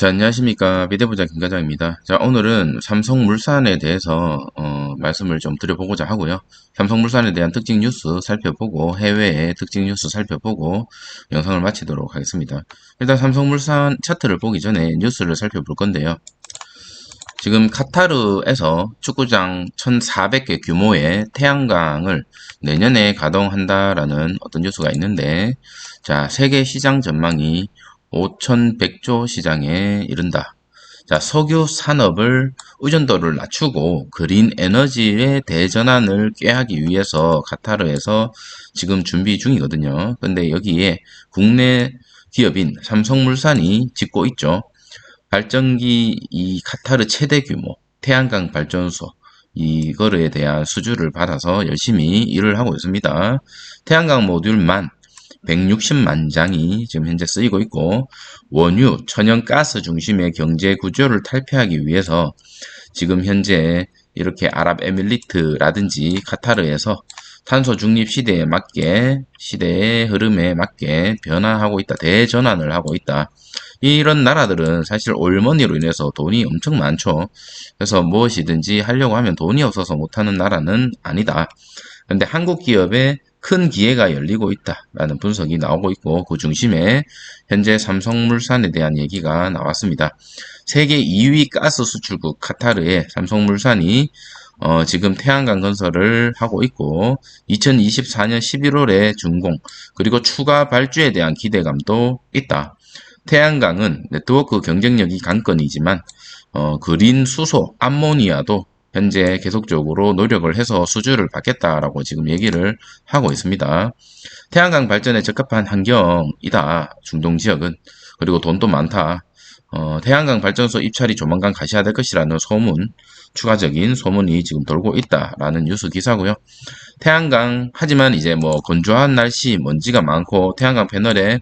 자, 안녕하십니까. 미대부장 김과장입니다. 자, 오늘은 삼성물산에 대해서 말씀을 좀 드려보고자 하고요. 삼성물산에 대한 특징 뉴스 살펴보고 해외의 특징 뉴스 살펴보고 영상을 마치도록 하겠습니다. 일단 삼성물산 차트를 보기 전에 뉴스를 살펴볼 건데요. 지금 카타르에서 축구장 1,400개 규모의 태양광을 내년에 가동한다라는 어떤 뉴스가 있는데, 자, 세계 시장 전망이 5,100조 시장에 이른다. 자, 석유 산업을 의존도를 낮추고 그린 에너지의 대전환을 꾀하기 위해서 카타르에서 지금 준비 중이거든요. 근데 여기에 국내 기업인 삼성물산이 짓고 있죠. 발전기 이 카타르 최대 규모 태양광 발전소 이거에 대한 수주를 받아서 열심히 일을 하고 있습니다. 태양광 모듈만 160만 장이 지금 현재 쓰이고 있고, 원유, 천연가스 중심의 경제 구조를 탈피하기 위해서 지금 현재 이렇게 아랍에미리트라든지 카타르에서 탄소 중립 시대에 맞게, 시대의 흐름에 맞게 변화하고 있다. 대전환을 하고 있다. 이런 나라들은 사실 올머니로 인해서 돈이 엄청 많죠. 그래서 무엇이든지 하려고 하면 돈이 없어서 못하는 나라는 아니다. 근데 한국 기업에 큰 기회가 열리고 있다라는 분석이 나오고 있고, 그 중심에 현재 삼성물산에 대한 얘기가 나왔습니다. 세계 2위 가스 수출국 카타르에 삼성물산이 지금 태양광 건설을 하고 있고, 2024년 11월에 준공, 그리고 추가 발주에 대한 기대감도 있다. 태양광은 네트워크 경쟁력이 관건이지만 그린 수소, 암모니아도 현재 계속적으로 노력을 해서 수주를 받겠다라고 지금 얘기를 하고 있습니다. 태양광 발전에 적합한 환경이다. 중동 지역은. 그리고 돈도 많다. 태양광 발전소 입찰이 조만간 가시화될 것이라는 소문, 추가적인 소문이 지금 돌고 있다라는 뉴스 기사고요. 태양광 하지만 이제 뭐 건조한 날씨, 먼지가 많고 태양광 패널에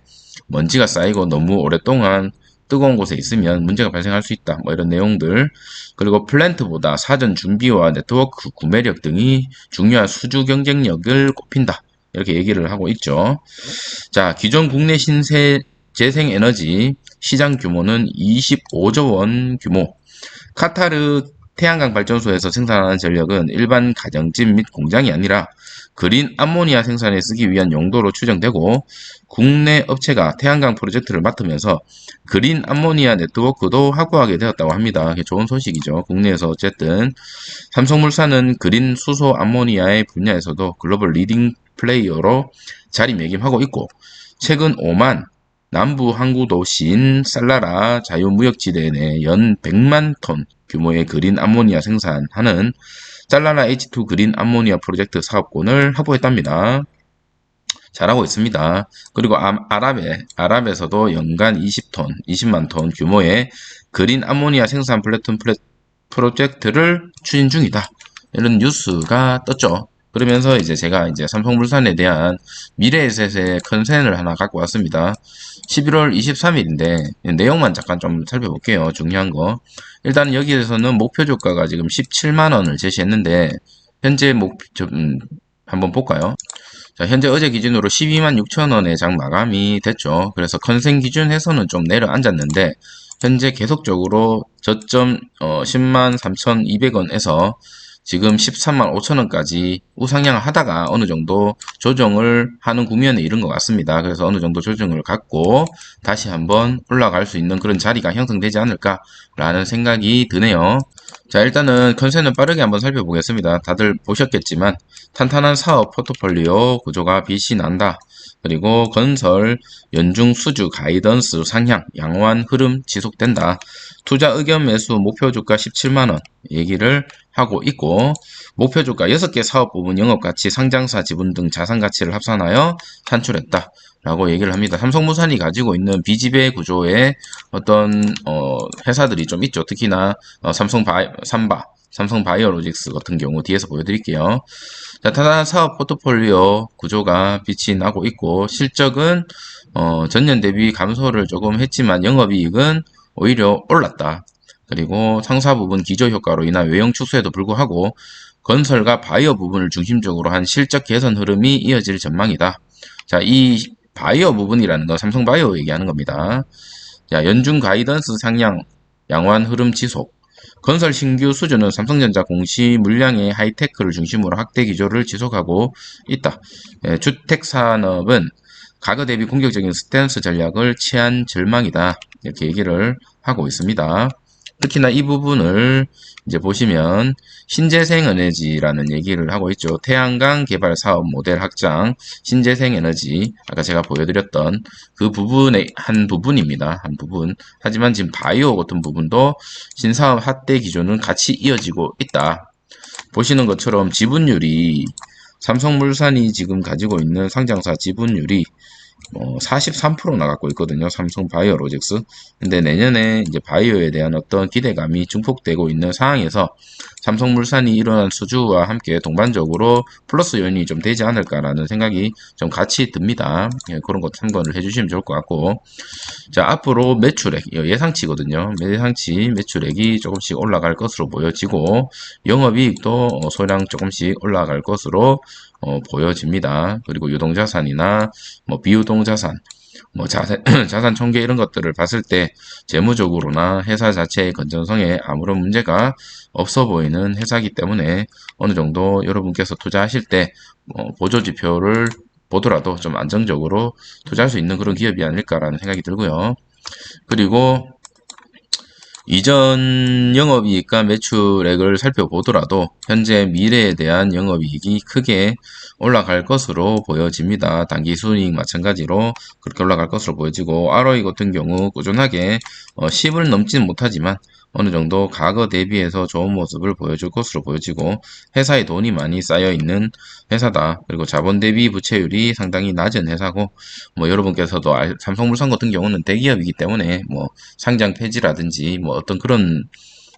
먼지가 쌓이고 너무 오랫동안 뜨거운 곳에 있으면 문제가 발생할 수 있다. 뭐 이런 내용들. 그리고 플랜트보다 사전 준비와 네트워크 구매력 등이 중요한 수주 경쟁력을 꼽힌다. 이렇게 얘기를 하고 있죠. 자, 기존 국내 신세 재생에너지 시장 규모는 25조 원 규모. 카타르 태양광 발전소에서 생산하는 전력은 일반 가정집 및 공장이 아니라 그린 암모니아 생산에 쓰기 위한 용도로 추정되고, 국내 업체가 태양광 프로젝트를 맡으면서 그린 암모니아 네트워크도 확보하게 되었다고 합니다. 좋은 소식이죠. 국내에서 어쨌든 삼성물산은 그린 수소 암모니아의 분야에서도 글로벌 리딩 플레이어로 자리매김하고 있고, 최근 오만 남부 항구 도시인 살라라 자유무역지대 내 연 100만 톤 규모의 그린 암모니아 생산하는 살라라 H2 그린 암모니아 프로젝트 사업권을 확보했답니다. 잘하고 있습니다. 그리고 아랍에서도 연간 20만 톤 규모의 그린 암모니아 생산 플랫폼 프로젝트를 추진 중이다. 이런 뉴스가 떴죠. 그러면서 이제 제가 이제 삼성물산에 대한 미래에셋의 컨센을 하나 갖고 왔습니다. 11월 23일인데 내용만 잠깐 좀 살펴볼게요. 중요한 거. 일단 여기에서는 목표 주가가 지금 17만 원을 제시했는데 현재 한번 볼까요? 자, 현재 어제 기준으로 12만 6천 원의 장 마감이 됐죠. 그래서 컨센 기준에서는 좀 내려앉았는데 현재 계속적으로 저점 10만 3,200원에서 지금 13만 5천원까지 우상향을 하다가 어느 정도 조정을 하는 국면에 이른 것 같습니다. 그래서 어느 정도 조정을 갖고 다시 한번 올라갈 수 있는 그런 자리가 형성되지 않을까라는 생각이 드네요. 자, 일단은 컨센은 빠르게 한번 살펴보겠습니다. 다들 보셨겠지만 탄탄한 사업 포트폴리오 구조가 빛이 난다. 그리고 건설, 연중 수주 가이던스 상향, 양호한 흐름 지속된다. 투자 의견 매수 목표 주가 17만원 얘기를 하고 있고, 목표 주가 6개 사업 부분 영업가치, 상장사 지분 등 자산 가치를 합산하여 산출했다. 라고 얘기를 합니다. 삼성물산이 가지고 있는 비지배 구조의 어떤 회사들이 좀 있죠. 특히나 삼성바이오로직스 같은 경우 뒤에서 보여드릴게요. 자, 타단 사업 포트폴리오 구조가 빛이 나고 있고, 실적은 전년 대비 감소를 조금 했지만 영업이익은 오히려 올랐다. 그리고 상사 부분 기저 효과로 인한 외형 축소에도 불구하고 건설과 바이오 부분을 중심적으로 한 실적 개선 흐름이 이어질 전망이다. 자, 이 바이오 부분이라는 건 삼성바이오 얘기하는 겁니다. 자, 연중 가이던스 상향, 양호한 흐름 지속. 건설 신규 수주는 삼성전자 공시 물량의 하이테크를 중심으로 확대 기조를 지속하고 있다. 주택 산업은 과거 대비 공격적인 스탠스 전략을 취한 절망이다. 이렇게 얘기를 하고 있습니다. 특히나 이 부분을 이제 보시면 신재생에너지라는 얘기를 하고 있죠. 태양광 개발 사업 모델 확장, 신재생에너지, 아까 제가 보여드렸던 그 부분의 한 부분입니다. 한 부분. 하지만 지금 바이오 같은 부분도 신사업 확대 기조는 같이 이어지고 있다. 보시는 것처럼 지분율이 삼성물산이 지금 가지고 있는 상장사 지분율이 43%나 갖고 있거든요. 삼성 바이오로직스. 근데 내년에 이제 바이오에 대한 어떤 기대감이 증폭되고 있는 상황에서 삼성물산이 일어난 수주와 함께 동반적으로 플러스 요인이 좀 되지 않을까라는 생각이 좀 같이 듭니다. 예, 그런 것 참고를 해주시면 좋을 것 같고. 자, 앞으로 매출액, 예상치거든요. 예상치 매출액이 조금씩 올라갈 것으로 보여지고, 영업이익도 소량 조금씩 올라갈 것으로 보여집니다. 그리고 유동자산이나 비유동자산, 자산 총계 이런 것들을 봤을 때 재무적으로나 회사 자체의 건전성에 아무런 문제가 없어 보이는 회사이기 때문에 어느 정도 여러분께서 투자하실 때 보조지표를 보더라도 좀 안정적으로 투자할 수 있는 그런 기업이 아닐까라는 생각이 들고요. 그리고 이전 영업이익과 매출액을 살펴보더라도 현재 미래에 대한 영업이익이 크게 올라갈 것으로 보여집니다. 당기순이익 마찬가지로 그렇게 올라갈 것으로 보여지고, ROE 같은 경우 꾸준하게 10을 넘지는 못하지만 어느 정도 과거 대비해서 좋은 모습을 보여줄 것으로 보여지고, 회사에 돈이 많이 쌓여 있는 회사다. 그리고 자본 대비 부채율이 상당히 낮은 회사고, 여러분께서도 삼성물산 같은 경우는 대기업이기 때문에 상장 폐지라든지 어떤 그런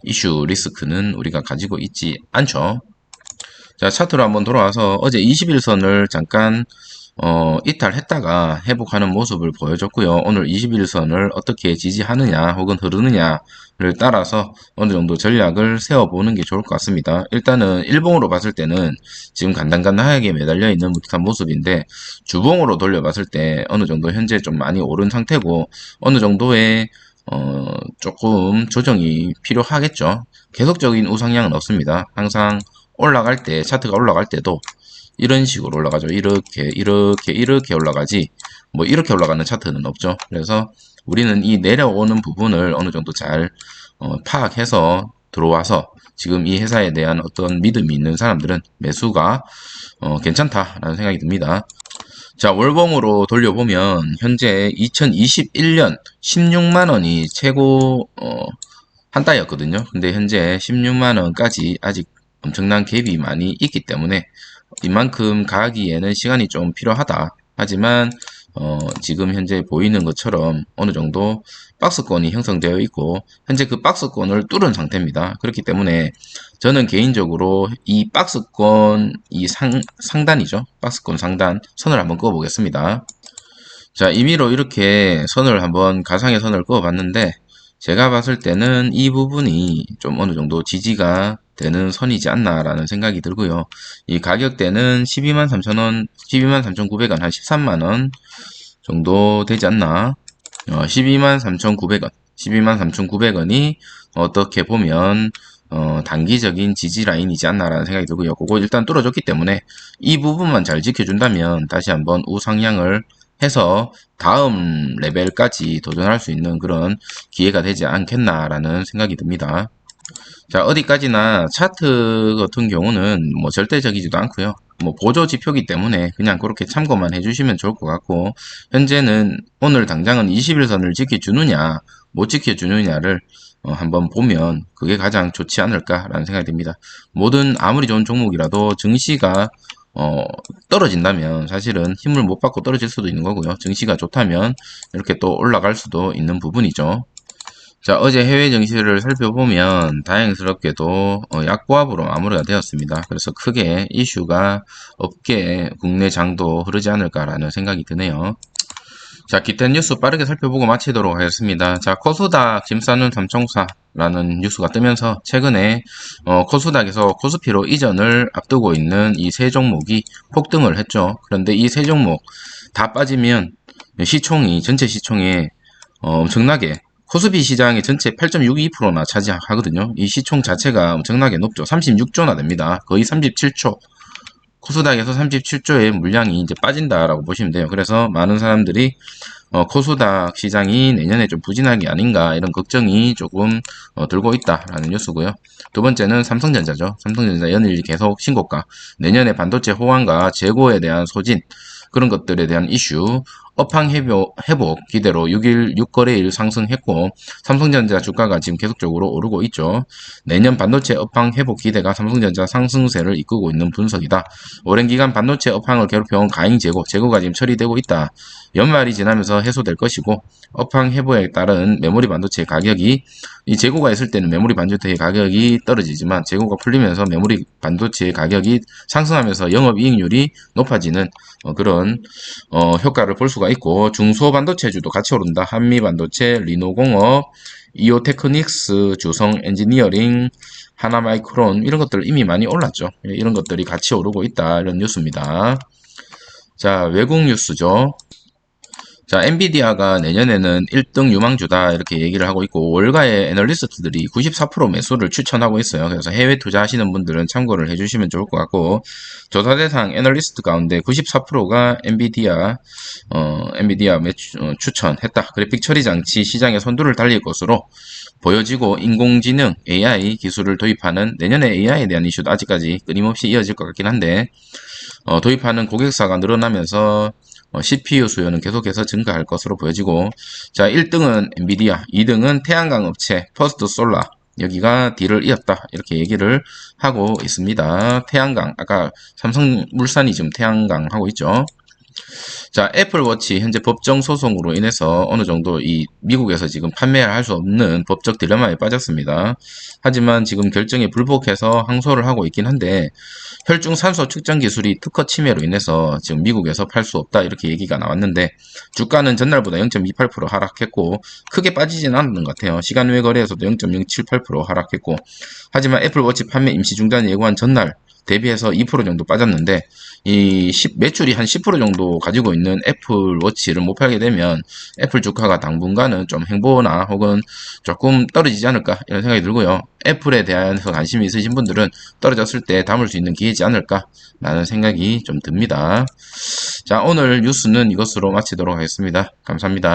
이슈 리스크는 우리가 가지고 있지 않죠. 자, 차트로 한번 돌아와서 어제 21선을 잠깐 이탈했다가 회복하는 모습을 보여줬고요. 오늘 21선을 어떻게 지지하느냐 혹은 흐르느냐를 따라서 어느 정도 전략을 세워보는 게 좋을 것 같습니다. 일단은 일봉으로 봤을 때는 지금 간당간당하게 매달려 있는 듯한 모습인데, 주봉으로 돌려봤을 때 어느 정도 현재 좀 많이 오른 상태고, 어느 정도의 조금 조정이 필요하겠죠. 계속적인 우상향은 없습니다. 항상 올라갈 때, 차트가 올라갈 때도 이런 식으로 올라가죠. 이렇게 올라가지, 이렇게 올라가는 차트는 없죠. 그래서 우리는 이 내려오는 부분을 어느 정도 잘 파악해서 들어와서 지금 이 회사에 대한 어떤 믿음이 있는 사람들은 매수가 괜찮다라는 생각이 듭니다. 자, 월봉으로 돌려보면 현재 2021년 16만원이 최고 한 따였거든요. 근데 현재 16만원까지 아직 엄청난 갭이 많이 있기 때문에 이만큼 가기에는 시간이 좀 필요하다. 하지만 지금 현재 보이는 것처럼 어느 정도 박스권이 형성되어 있고, 현재 그 박스권을 뚫은 상태입니다. 그렇기 때문에 저는 개인적으로 이 박스권, 이 상단이죠. 박스권 상단 선을 한번 그어 보겠습니다. 자, 임의로 이렇게 선을 한번 가상의 선을 그어 봤는데, 제가 봤을 때는 이 부분이 좀 어느 정도 지지가 되는 선이지 않나라는 생각이 들고요. 이 가격대는 123,000원, 123,900원, 한 13만원 정도 되지 않나. 123,900원, 123,900원이 어떻게 보면 단기적인 지지 라인이지 않나라는 생각이 들고요. 그거 일단 뚫어줬기 때문에 이 부분만 잘 지켜준다면 다시 한번 우상향을 해서 다음 레벨까지 도전할 수 있는 그런 기회가 되지 않겠나라는 생각이 듭니다. 자, 어디까지나 차트 같은 경우는 절대적이지도 않고요. 보조 지표기 때문에 그냥 그렇게 참고만 해주시면 좋을 것 같고, 현재는 오늘 당장은 21선을 지켜주느냐 못 지켜주느냐를 한번 보면 그게 가장 좋지 않을까라는 생각이 듭니다. 아무리 좋은 종목이라도 증시가 떨어진다면 사실은 힘을 못 받고 떨어질 수도 있는 거고요. 증시가 좋다면 이렇게 또 올라갈 수도 있는 부분이죠. 자, 어제 해외 증시를 살펴보면 다행스럽게도 약보합으로 마무리가 되었습니다. 그래서 크게 이슈가 없게 국내 장도 흐르지 않을까라는 생각이 드네요. 자, 기타 뉴스 빠르게 살펴보고 마치도록 하겠습니다. 자, 코스닥 짐 싸는 삼총사라는 뉴스가 뜨면서 최근에 코스닥에서 코스피로 이전을 앞두고 있는 이 세 종목이 폭등을 했죠. 그런데 이 세 종목 다 빠지면 전체 시총의 엄청나게 코스피 시장의 전체 8.62%나 차지하거든요. 이 시총 자체가 엄청나게 높죠. 36조나 됩니다. 거의 37조. 코스닥에서 37조의 물량이 이제 빠진다라고 보시면 돼요. 그래서 많은 사람들이 코스닥 시장이 내년에 좀 부진하게 아닌가 이런 걱정이 조금 들고 있다라는 뉴스고요. 두 번째는 삼성전자죠. 삼성전자 연일 계속 신고가, 내년에 반도체 호황과 재고에 대한 소진, 그런 것들에 대한 이슈, 업황 회복 기대로 6일 6거래일 상승했고, 삼성전자 주가가 지금 계속적으로 오르고 있죠. 내년 반도체 업황 회복 기대가 삼성전자 상승세를 이끌고 있는 분석이다. 오랜 기간 반도체 업황을 괴롭혀온 가행 재고가 지금 처리되고 있다. 연말이 지나면서 해소될 것이고, 업황 회복에 따른 메모리 반도체 가격이, 이 재고가 있을 때는 메모리 반도체 가격이 떨어지지만 재고가 풀리면서 메모리 반도체 가격이 상승하면서 영업이익률이 높아지는 그런 효과를 볼 수가 있고, 중소 반도체주도 같이 오른다. 한미 반도체, 리노공업, 이오테크닉스, 주성 엔지니어링, 하나마이크론, 이런 것들 이미 많이 올랐죠. 이런 것들이 같이 오르고 있다, 이런 뉴스입니다. 자, 외국 뉴스죠. 자, 엔비디아가 내년에는 1등 유망주다 이렇게 얘기를 하고 있고, 월가의 애널리스트들이 94% 매수를 추천하고 있어요. 그래서 해외 투자하시는 분들은 참고를 해주시면 좋을 것 같고, 조사 대상 애널리스트 가운데 94%가 엔비디아 추천했다. 그래픽 처리 장치 시장의 선두를 달릴 것으로 보여지고, 인공지능 AI 기술을 도입하는, 내년에 AI에 대한 이슈도 아직까지 끊임없이 이어질 것 같긴 한데, 도입하는 고객사가 늘어나면서 CPU 수요는 계속해서 증가할 것으로 보여지고, 자, 1등은 엔비디아, 2등은 태양광 업체 퍼스트 솔라, 여기가 뒤를 이었다 이렇게 얘기를 하고 있습니다. 태양광, 아까 삼성물산이 지금 태양광 하고 있죠. 자, 애플워치 현재 법정 소송으로 인해서 어느 정도 이 미국에서 지금 판매할 수 없는 법적 딜레마에 빠졌습니다. 하지만 지금 결정에 불복해서 항소를 하고 있긴 한데, 혈중 산소 측정 기술이 특허 침해로 인해서 지금 미국에서 팔 수 없다 이렇게 얘기가 나왔는데, 주가는 전날보다 0.28% 하락했고 크게 빠지진 않았던 것 같아요. 시간 외 거래에서도 0.078% 하락했고, 하지만 애플워치 판매 임시 중단 예고한 전날 대비해서 2% 정도 빠졌는데, 매출이 한 10% 정도 가지고 있는 애플워치를 못 팔게 되면 애플 주가가 당분간은 좀 행보나 혹은 조금 떨어지지 않을까 이런 생각이 들고요. 애플에 대해서 관심이 있으신 분들은 떨어졌을 때 담을 수 있는 기회지 않을까 라는 생각이 좀 듭니다. 자, 오늘 뉴스는 이것으로 마치도록 하겠습니다. 감사합니다.